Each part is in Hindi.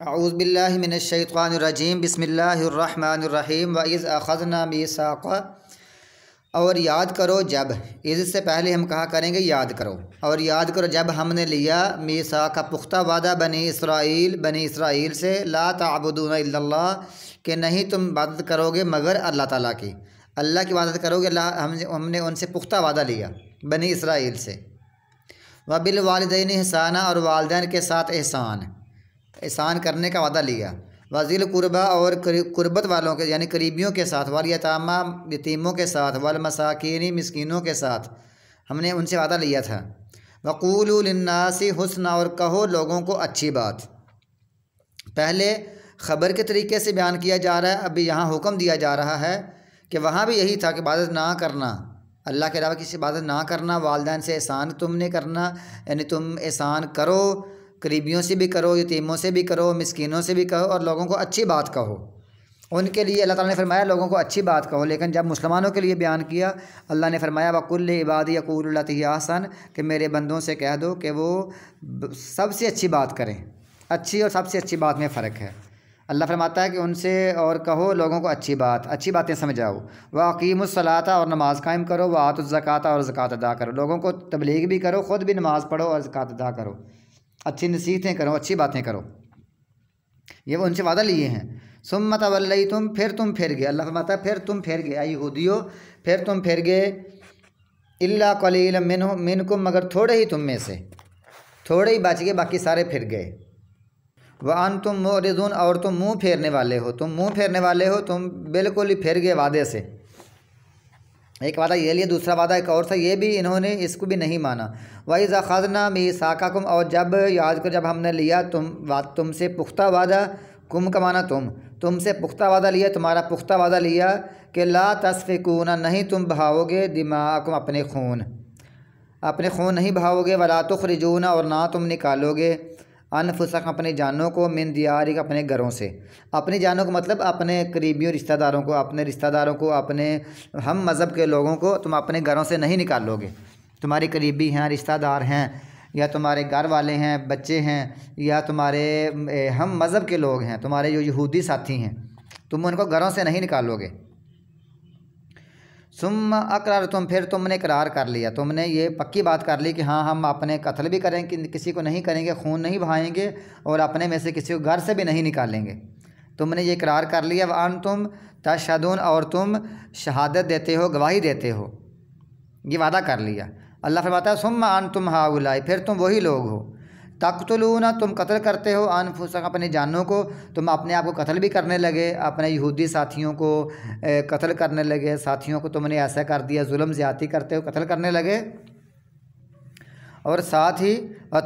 अऊज़ु बिल्लाहि मिनश्शैतानिर्रजीम बिस्मिल्लाहिर्रहमानिर्रहीम व इज़ अख़ज़ना मीसाक़ा। और याद करो जब, इससे पहले हम कहा करेंगे याद करो, और याद करो जब हमने लिया मीसाक़ा पुख्ता वादा बनी इसराइल से, ला ताबुदूना इल्लल्लाह कि नहीं तुम इबादत करोगे मगर अल्लाह ताला की, अल्लाह की इबादत करोगे। हमने उनसे पुख्ता वादा लिया बनी इसराइल से। व बिल वालिदैन एहसाना, और वालिदैन के साथ एहसान करने का वादा लिया। वज़िल कुर्बा, और कुर्बत वालों के यानी करीबियों के साथ, वाल यतामा यतीमों के साथ, वाल मसाकीनी मिस्कीनों के साथ हमने उनसे वादा लिया था। वक़ूलू लिन्नासी हुस्ना, और कहो लोगों को अच्छी बात। पहले ख़बर के तरीके से बयान किया जा रहा है, अभी यहाँ हुक्म दिया जा रहा है कि वहाँ भी यही था कि इबादत ना करना, अल्लाह के अलावा किसी इबादत ना करना, वालिदैन से एहसान तुमने करना, यानी तुम एहसान करो, करीबियों से भी करो, यतीमों से भी करो, मिस्कीनों से भी कहो, और लोगों को अच्छी बात कहो। उनके लिए अल्लाह ताला ने फरमाया लोगों को अच्छी बात कहो, लेकिन जब मुसलमानों के लिए बयान किया अल्लाह ने फरमाया वकुल्ल इबादी यक़ूलु लती हिय अहसन, कि मेरे बंदों से कह दो कि वो सबसे अच्छी बात करें। अच्छी और सबसे अच्छी बात में फ़र्क है। अल्लाह फरमाता है कि उनसे और कहो लोगों को अच्छी बातें समझाओ। व अक़ीमुस्सलाता, और नमाज़ कायम करो। व आतुज़्ज़काता, और ज़कात अदा करो। लोगों को तबलीग भी करो, ख़ुद भी नमाज़ पढ़ो और ज़कात अदा करो, अच्छी नसीहतें करो, अच्छी बातें करो। ये वो उनसे वादा लिए हैं। सुम्मा तवल्लैतुम, फिर तुम फिर गए। अल्लाह फरमाता है फिर तुम फिर गए, यहूदियों फिर तुम फिर गए। इल्ला क़लीलन मिनकुम, मगर थोड़े ही तुम में से, थोड़े ही बच गए, बाकी सारे फिर गए। व अंतुम मुरिदून, और तुम मुँह फेरने वाले हो, तुम बिल्कुल ही फिर गए वादे से। एक वादा ये लिया, दूसरा वादा एक और था, ये भी इन्होंने इसको भी नहीं माना। वइज़ अख़ज़ना मीसाक़कुम, और जब याद कर जब हमने लिया तुमसे पुख्ता वादा, कुम का माना तुमसे पुख्ता वादा लिया, तुम्हारा पुख्ता वादा लिया कि ला तस्फ़िकूना, नहीं तुम बहाओगे, दिमाकुम अपने खून नहीं बहाओगे, वला तुख़रिजूना, और ना तुम निकालोगे, अनफुसकुम अपनी जानों को, मिन दियारिक अपने घरों से। अपनी जानों को मतलब अपने करीबियों रिश्तेदारों को, अपने हम मज़हब के लोगों को तुम अपने घरों से नहीं निकालोगे। तुम्हारे करीबी हैं, रिश्तेदार हैं, या तुम्हारे घर वाले हैं, बच्चे हैं, या तुम्हारे हम मज़हब के लोग हैं, तुम्हारे जो यहूदी साथी हैं, तुम उनको घरों से नहीं निकालोगे। सुम्मा अकरार तुम, फिर तुमने इकरार कर लिया, तुमने ये पक्की बात कर ली कि हाँ हम अपने कत्ल भी करेंगे, किसी को नहीं करेंगे, खून नहीं बहाएंगे, और अपने में से किसी को घर से भी नहीं निकालेंगे। तुमने ये इकरार कर लिया। व अंतुम तशहदून, और तुम शहादत देते हो, गवाही देते हो, ये वादा कर लिया। अल्लाह फरमाता है सुम्मा अंतुम हाउलाई, फिर तुम वही लोग हो, तक़्तुलूना, तुम कत्ल करते हो, अनफुसकुम अपनी जानों को, तुम अपने आप को कत्ल भी करने लगे, अपने यहूदी साथियों को कत्ल करने लगे, साथियों को तुमने ऐसा कर दिया, जुल्म ज़्यादती करते हो, कत्ल करने लगे। और साथ ही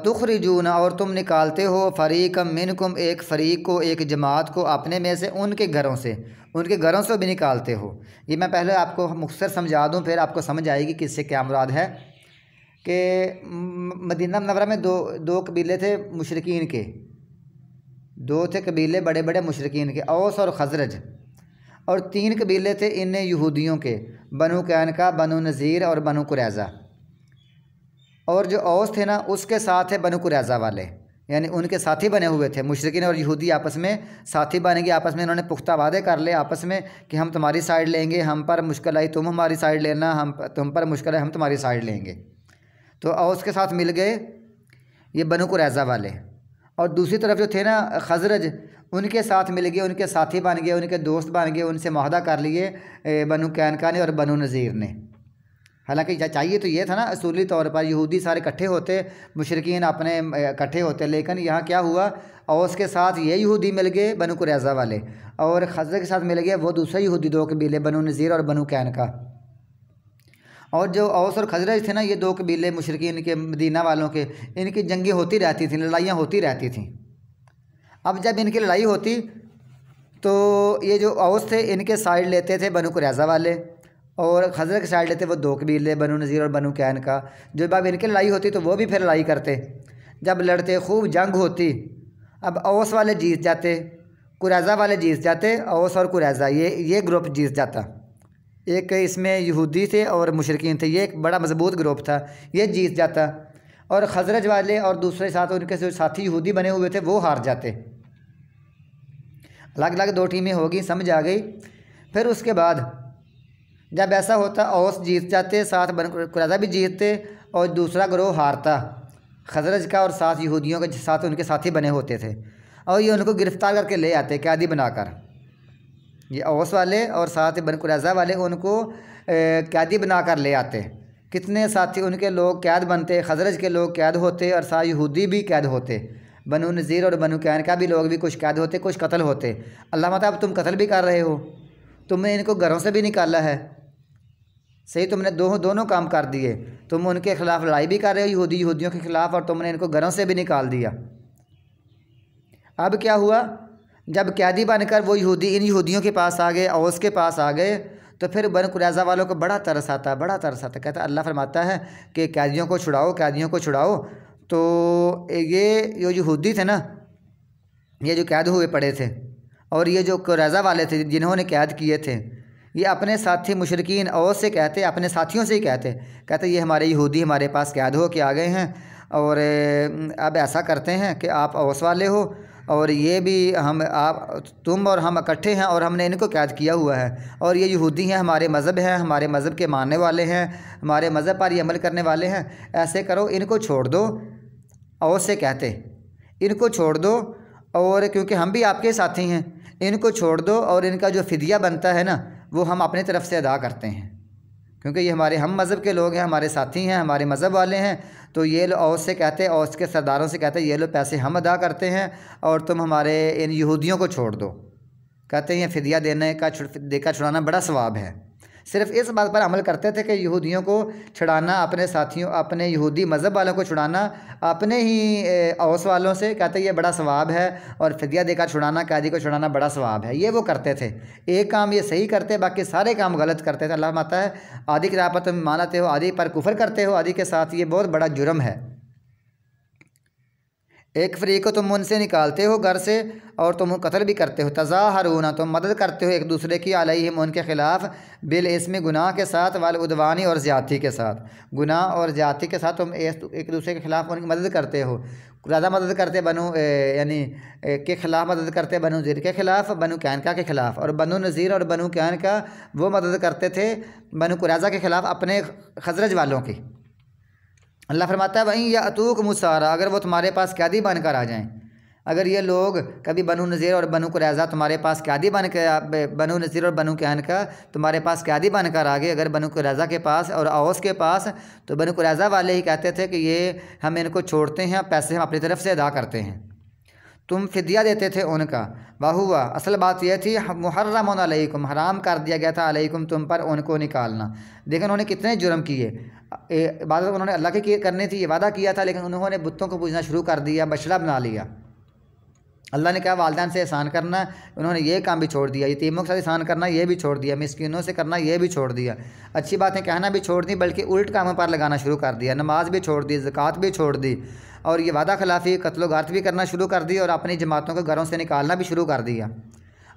तुख़रिजूना, और तुम निकालते हो, फ़रीक़म मिनकुम, एक फ़रीक़ को, एक जमात को, अपने में से, उनके घरों से भी निकालते हो। ये मैं पहले आपको मुख्तसर समझा दूँ, फिर आपको समझ आएगी कि इससे क्या मुराद है। कि मदीना मुनव्वरा में दो कबीले थे मुशरिकीन के, दो थे कबीले बड़े बड़े मुशरिकीन के, औस और खज़रज, और 3 कबीले थे इन यहूदियों के, बनु कैनका, बनु नज़ीर और बनु कुरैज़ा। और जो औस थे ना, उसके साथ है बनु कुरैज़ा वाले, यानी उनके साथी बने हुए थे। मुशरिकीन और यहूदी आपस में साथी बन गए, आपस में इन्होंने पुख्ता वादे कर ले आपस में कि हम तुम्हारी साइड लेंगे, हम पर मुश्किल आई तुम हमारी साइड लेना, तुम पर मुश्किल है हम तुम्हारी साइड लेंगे। तो औस के साथ मिल गए ये बनु कुरैज़ा वाले, और दूसरी तरफ जो थे ना खज़रज, उनके साथ मिल गए, उनके साथी बन गए, उनके दोस्त बन गए, उनसे मुआहदा कर लिए बनु कैनका ने और बनु नज़ीर ने। हालांकि चाहिए तो ये था ना असूली तौर पर यहूदी सारे इकट्ठे होते, मुशरिकीन अपने इकट्ठे होते, लेकिन यहाँ क्या हुआ, औस के साथ ये यहूदी मिल गए बनु कुरैज़ा वाले, और खज़रज के साथ मिल गए वो दूसरे यहूदी 2 कबीले, बनु नज़ीर और बनु कैनका। और जो औस और खज़रज थे ना, ये 2 कबीले मुशरिकीन के, मदीना वालों के, इनकी जंगें होती रहती थीं, लड़ाइयाँ होती रहती थीं। अब जब इनकी लड़ाई होती तो ये जो औस थे इनके साइड लेते थे बनु कुरैज़ा वाले, और खज़रज के साइड लेते वो 2 कबीले, बनु नज़ीर और बनु कैनका। जब अब इनकी लड़ाई होती तो वो भी फिर लड़ाई करते, जब लड़ते खूब जंग होती, अब औस वाले जीत जाते, कुरैज़ा वाले जीत जाते, औस और कुरैज़ा ये ग्रुप जीत जाता। एक इसमें यहूदी थे और मुशरिकीन थे, ये एक बड़ा मजबूत ग्रुप था, ये जीत जाता, और खज़रज वाले और दूसरे साथ उनके जो साथी यहूदी बने हुए थे वो हार जाते। अलग अलग 2 टीमें होगी, समझ आ गई। फिर उसके बाद जब ऐसा होता औस जीत जाते, साथ बनु कुरैज़ा भी जीतते और दूसरा ग्रोह हारता खज़रज का, और साथ यहूदियों के साथ उनके साथी बने होते थे, और ये उनको गिरफ़्तार करके ले आते कैदी बनाकर। ये औस वाले और साथ बनु कुरैज़ा वाले उनको कैदी बनाकर ले आते। कितने साथी उनके लोग कैद बनते, खज़रज के लोग कैद होते और साथ यहूदी भी कैद होते, बनु नज़ीर और बनु कैनका भी लोग भी कुछ कैद होते, कुछ कत्ल होते। अल्लाह माता अब तुम कत्ल भी कर रहे हो, तुमने इनको घरों से भी निकाला है, सही, तुमने दोनों काम कर दिए। तुम उनके खिलाफ लड़ाई भी कर रहे हो यहूदियों के ख़िलाफ़, और तुमने इनको घरों से भी निकाल दिया। अब क्या हुआ, जब कैदी बनकर वो यहूदी इन यहूदियों के पास आ गए, औस के पास आ गए, तो फिर बनु कुरैज़ा वालों को बड़ा तरस आता, बड़ा तरस आता। कहता अल्लाह फरमाता है कि कैदियों को छुड़ाओ, कैदियों को छुड़ाओ। तो ये जो यहूदी थे ना, ये जो कैद हुए पड़े थे, और ये जो कुरैज़ा वाले थे जिन्होंने कैद किए थे, ये अपने साथी मुशरिकीन औस से कहते, अपने साथियों से ही कहते ये हमारे यहूदी हमारे पास कैद हो के आ गए हैं, और अब ऐसा करते हैं कि आप औस वाले हो और ये भी तुम और हम इकट्ठे हैं और हमने इनको कैद किया हुआ है, और ये यहूदी हैं, हमारे मज़हब हैं, हमारे मज़हब के मानने वाले हैं, हमारे मज़हब पर ये अमल करने वाले हैं। ऐसे करो, इनको छोड़ दो। औस से कहते इनको छोड़ दो, और क्योंकि हम भी आपके साथी हैं, इनको छोड़ दो, और इनका जो फ़िदिया बनता है ना वो हम अपनी तरफ से अदा करते हैं, क्योंकि ये हमारे हम मज़हब के लोग हैं, हमारे साथी हैं, हमारे मज़हब वाले हैं। तो ये लो औस से कहते, औस के सरदारों से कहते ये लो पैसे हम अदा करते हैं और तुम हमारे इन यहूदियों को छोड़ दो। कहते हैं ये फ़िदिया देकर छुड़ाना बड़ा सवाब है। सिर्फ इस बात पर अमल करते थे कि यहूदियों को छुड़ाना, अपने साथियों, अपने यहूदी मज़हब वालों को छुड़ाना अपने ही औस वालों से, कहते ये बड़ा सवाब है, और फ़िदिया देकर छुड़ाना, कैदी को छुड़ाना बड़ा सवाब है। ये वो करते थे, एक काम ये सही करते, बाकी सारे काम गलत करते थे। अल्लाह माता है आदि की राह पर तुम मानते हो, आदि पर कुफर करते हो, आदि के साथ ये बहुत बड़ा जुर्म है। एक फ़रीक़ को तुम उनसे निकालते हो घर से और तुम कत्ल भी करते हो। तज़ाहरून, तुम मदद करते हो एक दूसरे की, अलैहिम, उनके ख़िलाफ़, बिल इस्म, गुनाह के साथ, वल उद्वानी, और ज़्यादती के साथ, गुनाह और ज़्यादती के साथ तुम एक दूसरे के ख़िलाफ़ उनकी मदद करते हो। ज़्यादा मदद करते बनु यानी के ख़िलाफ़ मदद करते बनु नज़ीर के ख़िलाफ़, बनु कैनका के ख़िलाफ़, और बनु नज़ीर और बनु कैनका वो मदद करते थे बनु कुरैज़ा के ख़िलाफ़ अपने खज़रज वालों की। अल्लाह फरमाता है वहीं या अतूक मुसारा, अगर वो तुम्हारे पास कैदी बनकर आ जाएं, अगर ये लोग कभी बनु नज़ीर और बनु कुरैज़ा तुम्हारे पास कैदी बन के, बनु नज़ीर और बनु कैनका तुम्हारे पास कैदी बनकर आ गए अगर बनु कुरैज़ा के पास और औस के पास, तो बनु कुरैज़ा वाले ही कहते थे कि ये हम इनको छोड़ते हैं, पैसे हम अपनी तरफ से अदा करते हैं। तुम फ़िदिया देते थे उनका। वाहुआ, असल बात यह थी मुहर्रमुन अलैकुम, हराम कर दिया गया था अलैकुम, तुम पर उनको निकालना। देखिए उन्होंने कितने जुर्म किए। इबादत उन्होंने अल्लाह की करनी थी, ये वादा किया था, लेकिन उन्होंने बुतों को पूजना शुरू कर दिया, बछड़ा बना लिया। अल्लाह ने कहा वालिदैन से एहसान करना, उन्होंने ये काम भी छोड़ दिया, यतीमों के साथ एहसान करना ये भी छोड़ दिया, मिस्कीनों से करना ये भी छोड़ दिया, अच्छी बातें कहना भी छोड़ दी, बल्कि उल्ट कामों पर लगाना शुरू कर दिया, नमाज भी छोड़ दी, ज़कात भी छोड़ दी, और ये वादा खिलाफ़ी कत्लो गारत भी करना शुरू कर दी, और अपनी जमातों को घरों से निकालना भी शुरू कर दिया,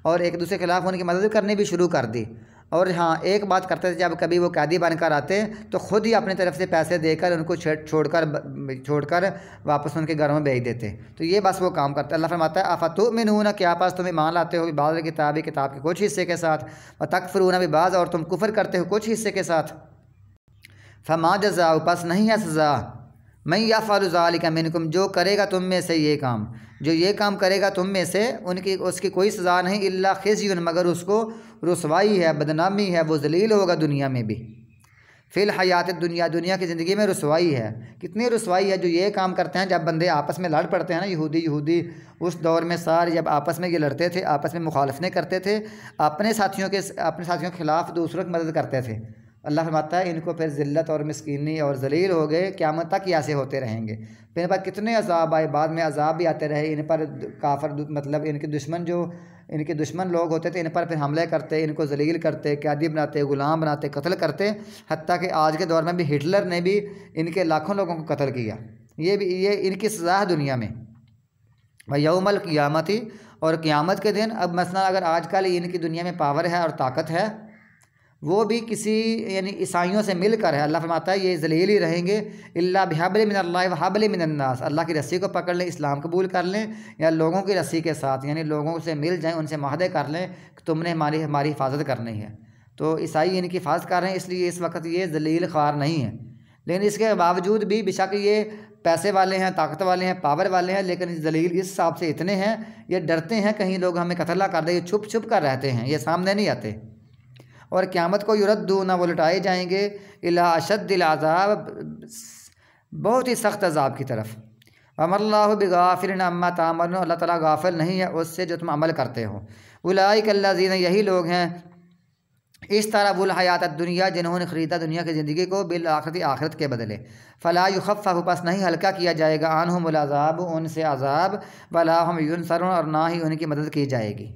और एक दूसरे के खिलाफ़ उनकी मदद करनी भी शुरू कर दी। और हाँ, एक बात करते थे, जब कभी वो कैदी बनकर आते तो ख़ुद ही अपनी तरफ से पैसे देकर उनको छोड़कर वापस उनके घरों में भेज देते। तो ये बस वो काम करते। अल्लाह फरमाता है अफ़तुमिनून, क्या पास तुम ईमान लाते हो बिबाज़ किताब के कुछ हिस्से के साथ, व तकफ़ुरून बिबाज़, और तुम कुफ़र करते हो कुछ हिस्से के साथ। फ़मा जज़ाउ, पस नहीं है सज़ा, मैं यफ़अलु ज़ालिका मिनकुम, जो करेगा तुम में से ये काम, जो ये काम करेगा तुम में से, उसकी कोई सज़ा नहीं, इल्ला ख़िज़्युन, मगर उसको रुसवाई है, बदनामी है, वो जलील होगा दुनिया में भी। फ़िल हयात दुनिया, दुनिया की ज़िंदगी में रुसवाई है। कितनी रुसवाई है जो ये काम करते हैं। जब बंदे आपस में लड़ पड़ते हैं ना, यहूदी उस दौर में सारे जब आपस में ये लड़ते थे, आपस में मुखालफतें करते थे, अपने साथियों के ख़िलाफ़ दूसरों की मदद करते थे। अल्लाह फरमाता है इनको फिर ज़िल्लत और मिस्कीनी और ज़लील हो गए, क़यामत तक ऐसे होते रहेंगे। फिर इन पर कितने अज़ाब आए, बाद में अज़ाब भी आते रहे इन पर। काफिर मतलब इनके दुश्मन लोग होते थे, इन पर फिर हमले करते, इनको ज़लील करते, कैदी बनाते, ग़ुलाम बनाते, कत्ल करते, हत्ता कि आज के दौर में भी हिटलर ने भी इनके लाखों लोगों को कत्ल किया। ये इनकी सज़ा है दुनिया में। व यौमल क़ियामती, और क़ियामत के दिन। अब मसलन अगर आजकल इनकी दुनिया में पावर है और ताकत है, वो भी किसी यानी ईसाइयों से मिलकर है। अल्लाह फरमाता है ये ज़लील ही रहेंगे, इल्ला बिहब्ल मिनल्लाहि व हब्ल मिनन्नास, अल्लाह की रस्सी को पकड़ लें, इस्लाम कबूल कर लें, या लोगों की रस्सी के साथ यानी लोगों से मिल जाएं, उनसे माहदे कर लें कि तुमने हमारी हिफाजत करनी है। तो ईसाई इनकी हिफाजत कर रहे हैं, इसलिए इस वक्त ये ज़लील ख़ार नहीं है। लेकिन इसके बावजूद भी बेशक ये पैसे वाले हैं, ताकत वाले हैं, पावर वाले हैं, लेकिन ज़लील इस हिसाब से इतने हैं, ये डरते हैं कहीं लोग हमें कत्ल कर दे, ये छुप छुप कर रहते हैं, ये सामने नहीं आते। और क़यामत को युरद्दूना, वो लौटाए जाएंगे, इला अशद्दिल अज़ाब, बहुत ही सख्त अज़ाब की तरफ। वमल्लाहु बिगाफिलिन अम्मा तामलून, अल्लाह ताला गाफिल नहीं है उससे जो तुम अमल करते हो। उलाइका अल्लज़ीना, यही लोग हैं, इस तरह वुल हयात दुनिया, जिन्होंने ख़रीदा दुनिया की ज़िंदगी को, बिल आखिरती, आखिरत के बदले। फ़ला युख़फ़फ़, बस नहीं हल्का किया जाएगा, अन्हुमुल अज़ाब, उनसे अज़ाब, वला हुम युनसरून, और ना ही उनकी मदद की जाएगी।